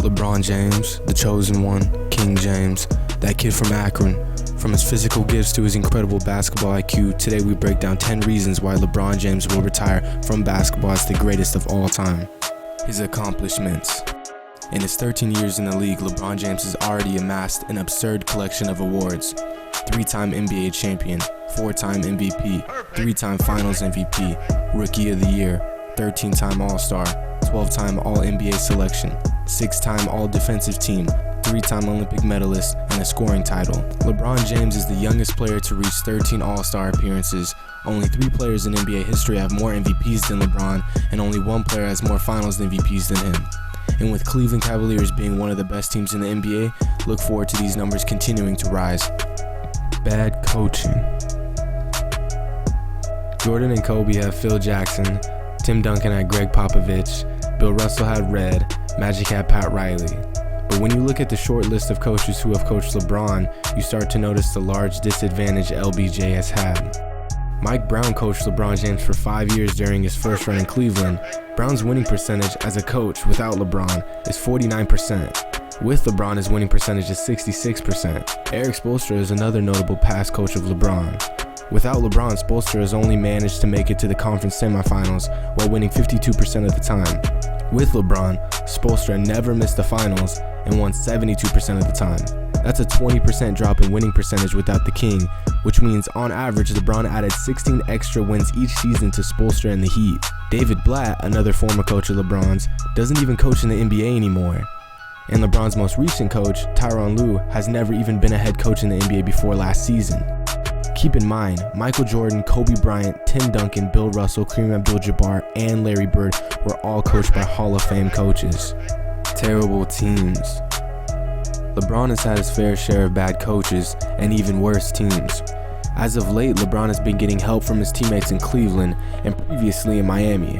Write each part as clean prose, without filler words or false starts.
LeBron James, the chosen one, King James, that kid from Akron. From his physical gifts to his incredible basketball IQ, today we break down 10 reasons why LeBron James will retire from basketball as the greatest of all time. His accomplishments. In his 13 years in the league, LeBron James has already amassed an absurd collection of awards. 3-time NBA champion, 4-time MVP, 3-time Finals MVP, Rookie of the Year, 13-time All-Star, 12-time All-NBA selection, 6-time All-Defensive Team, 3-time Olympic medalist, and a scoring title. LeBron James is the youngest player to reach 13 All-Star appearances. Only 3 players in NBA history have more MVPs than LeBron, and only 1 player has more Finals MVPs than him. And with Cleveland Cavaliers being one of the best teams in the NBA, look forward to these numbers continuing to rise. Bad coaching. Jordan and Kobe have Phil Jackson, Tim Duncan had Greg Popovich, Bill Russell had Red, Magic had Pat Riley. But when you look at the short list of coaches who have coached LeBron, you start to notice the large disadvantage LBJ has had. Mike Brown coached LeBron James for 5 years during his first run in Cleveland. Brown's winning percentage as a coach without LeBron is 49%. With LeBron, his winning percentage is 66%. Eric Spoelstra is another notable past coach of LeBron. Without LeBron, Spoelstra has only managed to make it to the conference semifinals while winning 52% of the time. With LeBron, Spoelstra never missed the finals and won 72% of the time. That's a 20% drop in winning percentage without the King, which means on average LeBron added 16 extra wins each season to Spoelstra and the Heat. David Blatt, another former coach of LeBron's, doesn't even coach in the NBA anymore. And LeBron's most recent coach, Tyronn Lue, has never even been a head coach in the NBA before last season. Keep in mind, Michael Jordan, Kobe Bryant, Tim Duncan, Bill Russell, Kareem Abdul-Jabbar, and Larry Bird were all coached by Hall of Fame coaches. Terrible teams. LeBron has had his fair share of bad coaches and even worse teams. As of late, LeBron has been getting help from his teammates in Cleveland and previously in Miami.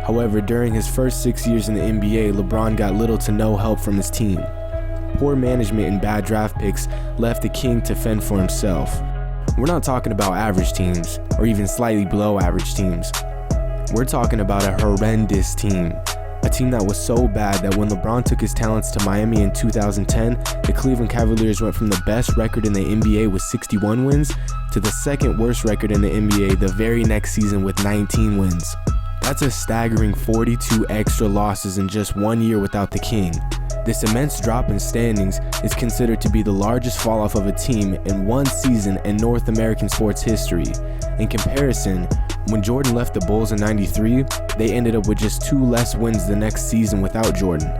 However, during his first 6 years in the NBA, LeBron got little to no help from his team. Poor management and bad draft picks left the King to fend for himself. We're not talking about average teams or even slightly below average teams. We're talking about a horrendous team. A team that was so bad that when LeBron took his talents to Miami in 2010, the Cleveland Cavaliers went from the best record in the NBA with 61 wins to the second worst record in the NBA the very next season with 19 wins. That's a staggering 42 extra losses in just 1 year without the King. This immense drop in standings is considered to be the largest falloff of a team in one season in North American sports history. In comparison, when Jordan left the Bulls in '93, they ended up with just 2 less wins the next season without Jordan.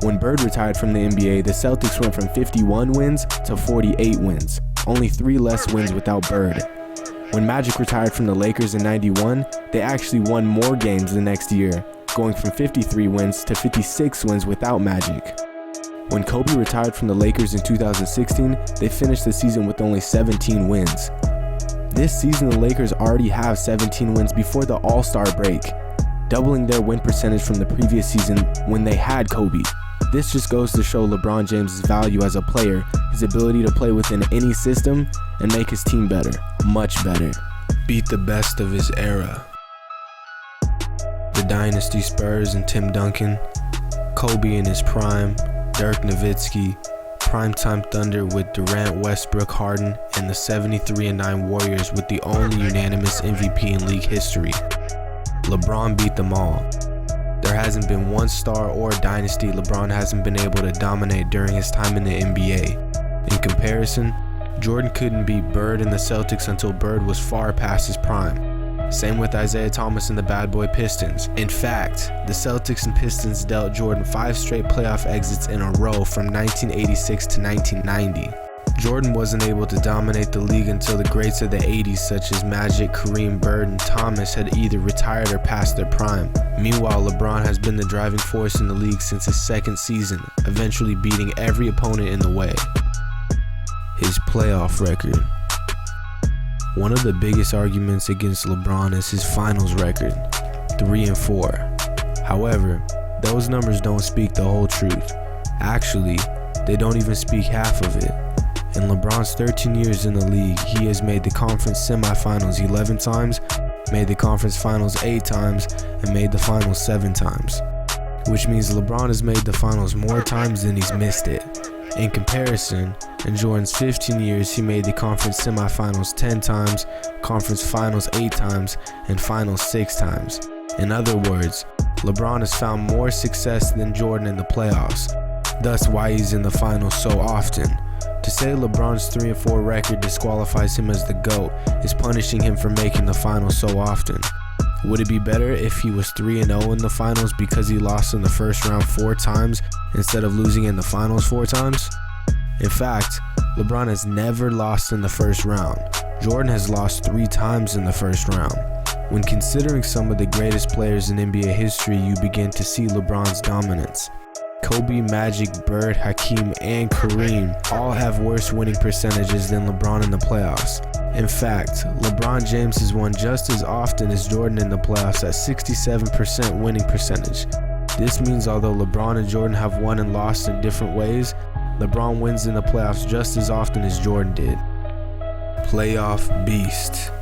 When Bird retired from the NBA, the Celtics went from 51 wins to 48 wins, only 3 less wins without Bird. When Magic retired from the Lakers in '91, they actually won more games the next year, going from 53 wins to 56 wins without Magic. When Kobe retired from the Lakers in 2016, they finished the season with only 17 wins. This season, the Lakers already have 17 wins before the All-Star break, doubling their win percentage from the previous season when they had Kobe. This just goes to show LeBron James' value as a player, his ability to play within any system and make his team better, much better. Beat the best of his era. The Dynasty Spurs and Tim Duncan, Kobe in his prime, Dirk Nowitzki, Primetime Thunder with Durant, Westbrook, Harden, and the 73-9 Warriors with the only unanimous MVP in league history. LeBron beat them all. There hasn't been one star or dynasty LeBron hasn't been able to dominate during his time in the NBA. In comparison, Jordan couldn't beat Bird and the Celtics until Bird was far past his prime. Same with Isaiah Thomas and the Bad Boy Pistons. In fact, the Celtics and Pistons dealt Jordan 5 straight playoff exits in a row from 1986 to 1990. Jordan wasn't able to dominate the league until the greats of the 80s such as Magic, Kareem, Bird, and Thomas had either retired or passed their prime. Meanwhile, LeBron has been the driving force in the league since his second season, eventually beating every opponent in the way. His playoff record. One of the biggest arguments against LeBron is his finals record, 3-4. However, those numbers don't speak the whole truth. Actually, they don't even speak half of it. In LeBron's 13 years in the league, he has made the conference semifinals 11 times, made the conference finals 8 times, and made the finals 7 times. which means LeBron has made the finals more times than he's missed it. In comparison, in Jordan's 15 years, he made the conference semifinals 10 times, conference finals 8 times, and finals 6 times. In other words, LeBron has found more success than Jordan in the playoffs, thus why he's in the finals so often. To say LeBron's 3-4 record disqualifies him as the GOAT is punishing him for making the finals so often. Would it be better if he was 3-0 in the finals because he lost in the first round 4 times instead of losing in the finals 4 times? In fact, LeBron has never lost in the first round. Jordan has lost 3 times in the first round. When considering some of the greatest players in NBA history, you begin to see LeBron's dominance. Kobe, Magic, Bird, Hakeem, and Kareem all have worse winning percentages than LeBron in the playoffs. In fact, LeBron James has won just as often as Jordan in the playoffs at 67% winning percentage. This means although LeBron and Jordan have won and lost in different ways, LeBron wins in the playoffs just as often as Jordan did. Playoff Beast.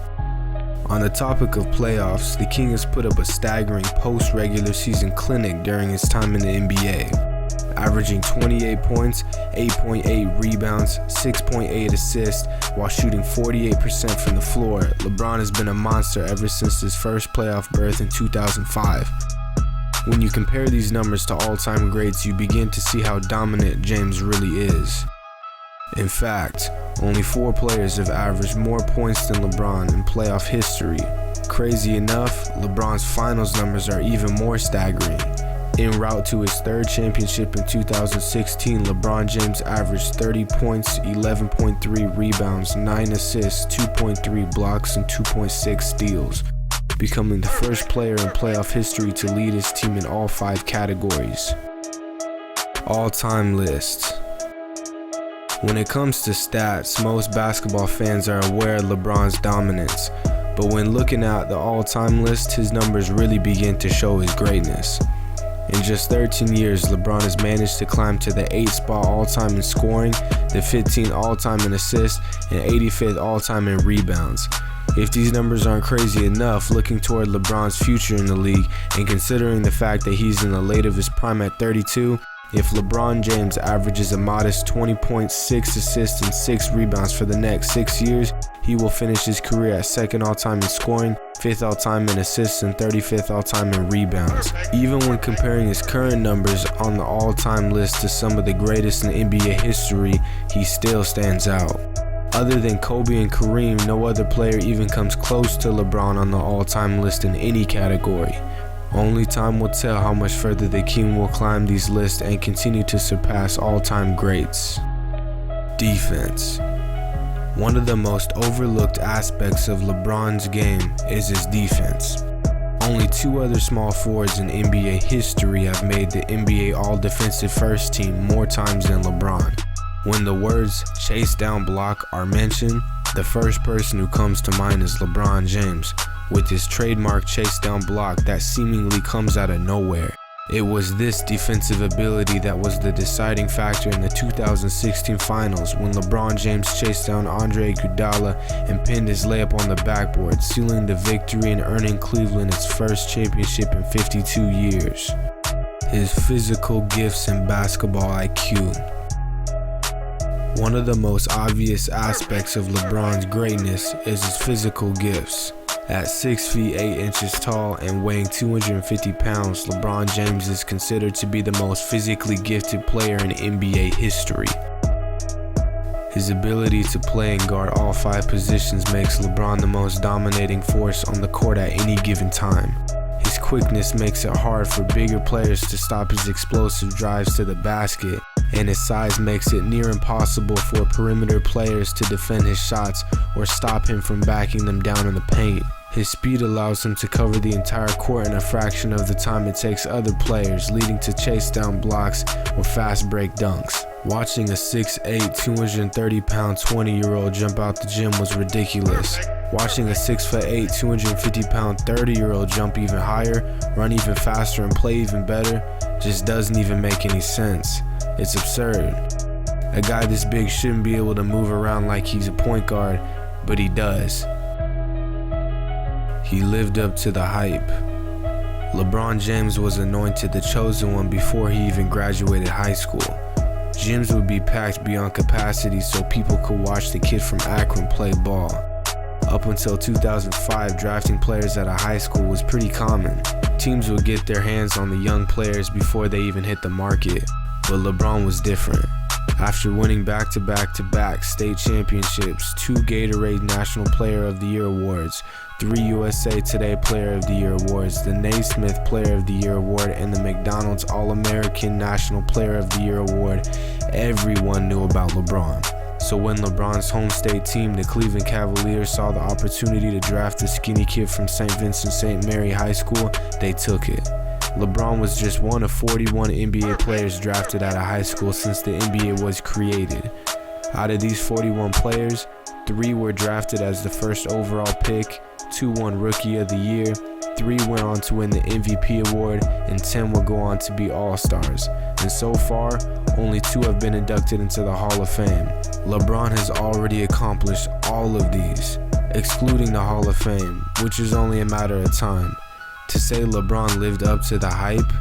On the topic of playoffs, the King has put up a staggering post-regular season clinic during his time in the NBA, averaging 28 points, 8.8 rebounds, 6.8 assists, while shooting 48% from the floor. LeBron has been a monster ever since his first playoff berth in 2005. When you compare these numbers to all-time greats, you begin to see how dominant James really is. In fact, only 4 players have averaged more points than LeBron in playoff history. Crazy enough, LeBron's finals numbers are even more staggering. En route to his 3rd championship in 2016, LeBron James averaged 30 points, 11.3 rebounds, 9 assists, 2.3 blocks, and 2.6 steals, becoming the first player in playoff history to lead his team in all 5 categories. All-time list. When it comes to stats, most basketball fans are aware of LeBron's dominance, but when looking at the all-time list, his numbers really begin to show his greatness. In just 13 years, LeBron has managed to climb to the 8th spot all-time in scoring, the 15th all-time in assists, and 85th all-time in rebounds. If these numbers aren't crazy enough, looking toward LeBron's future in the league and considering the fact that he's in the late of his prime at 32, if LeBron James averages a modest 20 points, 6 assists, and 6 rebounds for the next 6 years, he will finish his career at 2nd all-time in scoring, 5th all-time in assists, and 35th all-time in rebounds. Even when comparing his current numbers on the all-time list to some of the greatest in NBA history, he still stands out. Other than Kobe and Kareem, no other player even comes close to LeBron on the all-time list in any category. Only time will tell how much further the King will climb these lists and continue to surpass all-time greats. Defense. One of the most overlooked aspects of LeBron's game is his defense. Only 2 other small forwards in NBA history have made the NBA All-Defensive First Team more times than LeBron. When the words chase down block are mentioned, the first person who comes to mind is LeBron James, with his trademark chase down block that seemingly comes out of nowhere. It was this defensive ability that was the deciding factor in the 2016 finals when LeBron James chased down Andre Iguodala and pinned his layup on the backboard, sealing the victory and earning Cleveland its first championship in 52 years. His physical gifts and basketball IQ. One of the most obvious aspects of LeBron's greatness is his physical gifts. At 6 feet 8 inches tall and weighing 250 pounds, LeBron James is considered to be the most physically gifted player in NBA history. His ability to play and guard all 5 positions makes LeBron the most dominating force on the court at any given time. His quickness makes it hard for bigger players to stop his explosive drives to the basket, and his size makes it near impossible for perimeter players to defend his shots or stop him from backing them down in the paint. His speed allows him to cover the entire court in a fraction of the time it takes other players, leading to chase down blocks or fast break dunks. Watching a 6'8", 230-pound 20-year-old jump out the gym was ridiculous. Watching a 6'8", 250-pound 30-year-old jump even higher, run even faster, and play even better just doesn't even make any sense. It's absurd. A guy this big shouldn't be able to move around like he's a point guard, but he does. He lived up to the hype. LeBron James was anointed the chosen one before he even graduated high school. Gyms would be packed beyond capacity so people could watch the kid from Akron play ball. Up until 2005, drafting players out of high school was pretty common. Teams would get their hands on the young players before they even hit the market, but LeBron was different. After winning back-to-back state championships, 2 Gatorade National Player of the Year awards, 3 USA Today Player of the Year awards, the Naismith Player of the Year award, and the McDonald's All-American National Player of the Year award, everyone knew about LeBron. So when LeBron's home state team, the Cleveland Cavaliers, saw the opportunity to draft a skinny kid from St. Vincent St. Mary High School, they took it. LeBron was just one of 41 NBA players drafted out of high school since the NBA was created. Out of these 41 players, 3 were drafted as the first overall pick, 2 won Rookie of the Year, 3 went on to win the MVP award, and 10 will go on to be All-Stars. And so far, only 2 have been inducted into the Hall of Fame. LeBron has already accomplished all of these, excluding the Hall of Fame, which is only a matter of time. To say LeBron lived up to the hype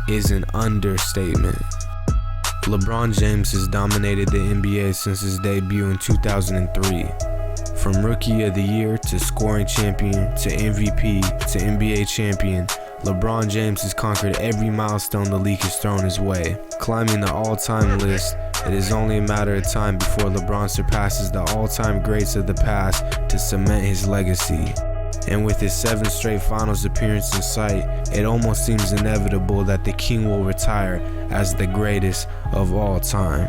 is an understatement. LeBron James has dominated the NBA since his debut in 2003. From Rookie of the Year to scoring champion to MVP to NBA champion, LeBron James has conquered every milestone the league has thrown his way. Climbing the all-time list, it is only a matter of time before LeBron surpasses the all-time greats of the past to cement his legacy. And with his 7th straight finals appearance in sight, it almost seems inevitable that the king will retire as the greatest of all time.